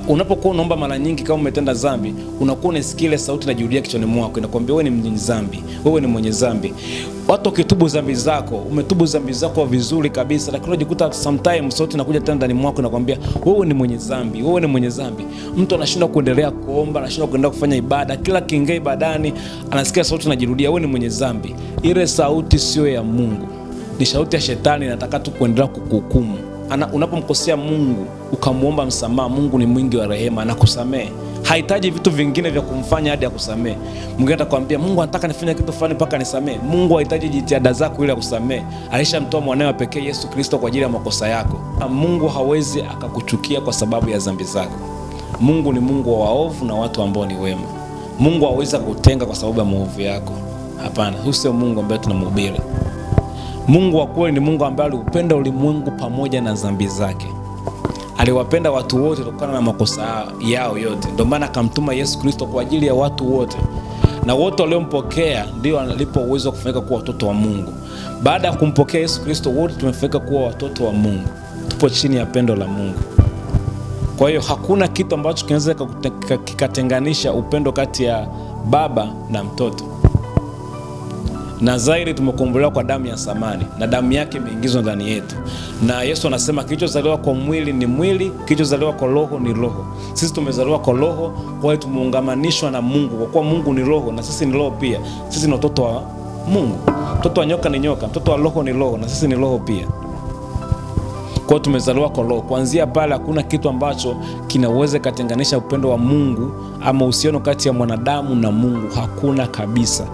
Unapokuwa unaomba mara nyingi kama umetenda dhambi, unakuwa unasikia ile sauti inajirudia kichwani mwako, inakwambia wewe ni mwenye dhambi, wewe ni mwenye dhambi. Watu ukitubu dhambi zako, umetubu dhambi zako vizuri kabisa, lakini unajikuta sometimes sauti inakuja tena ndani mwako inakwambia wewe ni mwenye dhambi, wewe ni mwenye dhambi. Mtu anashindwa kuendelea kuomba, anashindwa kuendelea kufanya ibada, kila kiingia ibadani anasikia sauti inajirudia wewe ni mwenye dhambi. Ile sauti sio ya Mungu. Ni sauti ya shetani, inataka tu kuendelea kukuhukumu. Unapomkosea Mungu ukamuomba msamaha, Mungu ni mwingi wa rehema, anakusamehe. Hahitaji vitu vingine vya kumfanya hadi akusamehe. Mwingine atakwambia Mungu anataka nifanye kitu fulani mpaka nisamehe. Mungu hahitaji jitihada zako ili akusamehe. Alishamtoa mwanae pekee Yesu Kristo kwa ajili ya makosa yako. Mungu hawezi akakuchukia kwa sababu ya dhambi zako. Mungu ni Mungu wa waovu na watu ambao ni wema. Mungu hawezi kukutenga kwa sababu ya maovu yako. Hapana, huyo sio Mungu ambaye tunamhubiri. Mungu wa kweli ni Mungu ambaye aliupenda ulimwengu pamoja na dhambi zake. Aliwapenda watu wote kutokana na makosa yao yote. Ndio maana akamtuma Yesu Kristo kwa ajili ya watu wote. Na wote waliompokea ndio alipo uwezo kufanyika kuwa watoto wa Mungu. Baada ya kumpokea Yesu Kristo, wote tumefanyika kuwa watoto wa Mungu. Tupo chini ya pendo la Mungu. Kwa hiyo hakuna kitu ambacho kinaweza kikatenganisha upendo kati ya baba na mtoto. Na zaidi tumekombolewa kwa damu ya thamani, na damu yake imeingizwa ndani yetu. Na Yesu anasema kilichozaliwa kwa mwili ni mwili, kilichozaliwa kwa roho ni roho. Sisi tumezaliwa kwa roho, kwa hiyo tumeungamanishwa na Mungu. Kwa kuwa Mungu ni roho na sisi ni roho pia, sisi ni watoto wa Mungu. Mtoto wa nyoka ni nyoka, mtoto wa roho ni roho na sisi ni roho pia. Kwa hiyo tumezaliwa kwa roho. Kuanzia pale hakuna kitu ambacho kinaweza kutenganisha upendo wa Mungu ama uhusiano kati ya mwanadamu na Mungu, hakuna kabisa.